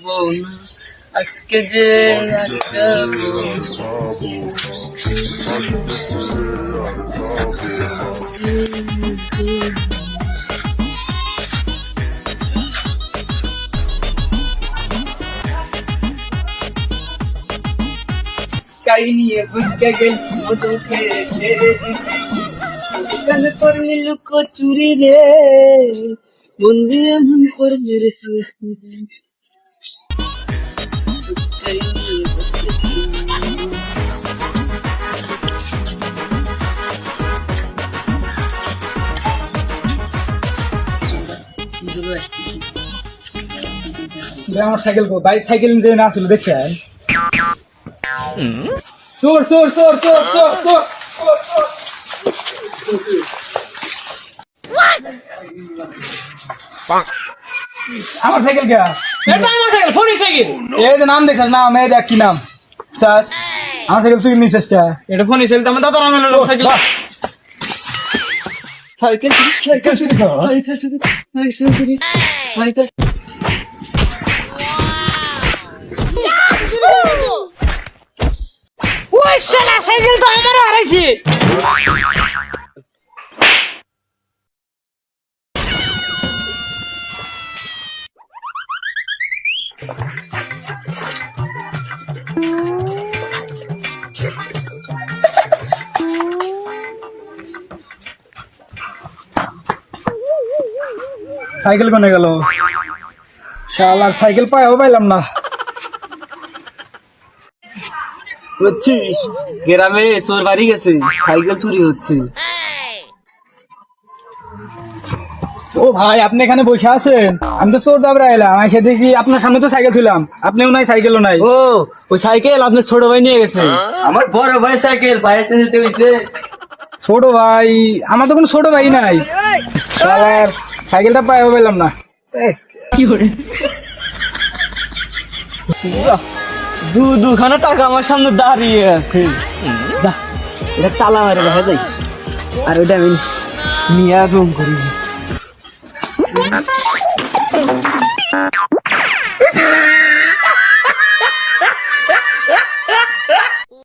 আজকে যে স্কাই নিয়ে বুঝতে গেল মধুকে ছেড়ে দিবি কান করলি লুকো চুরি রে মন দিয়ে মন করবি রে স্কাই নিয়ে বুঝতে আমার সাইকেল কো ভাই সাইকেল যে না ছিল দেখছেন চোর চোর চোর চোর চোর চোর আমার সাইকেল কে এটা আমার সাইকেল ফোন সাইকেল এই যে নাম দেখছস নাম এই দেখ কি নাম চাস আমার সাইকেল তুই নিছিস কে এটা ফোন সাইকেল আমার দাদা নামের সাইকেল সাইকেল সাইকেল শুরু কর সাইকেল ওই শালা সাইকেল তো আমার হারাইছে সাইকেল কোনে গেল শালার সাইকেল পাইও পাইলাম না বুঝছিস গ্রামে চোর বাড়ি গেছে সাইকেল চুরি হচ্ছে ও ভাই আপনি এখানে বসে আছেন আমি তো চোর দাবরা এলাম আমি সেদিকে কি আপনার সামনে তো সাইকেল ছিলাম আপনিও নাই সাইকেলও নাই ও ওই সাইকেল আপনার ছোট ভাই নিয়ে গেছে আমার বড় ভাই সাইকেল বাইরে নিতে হইছে ছোট ভাই আমার তো কোনো ছোট ভাই নাই শালার সাইকেলটা পাইও পাইলাম না কি করে দুখানা টাকা আমার সামনে দাঁড়িয়ে আছে এটা তালা মারে দেখা যাই আর ওইটা আমি নিয়ে করি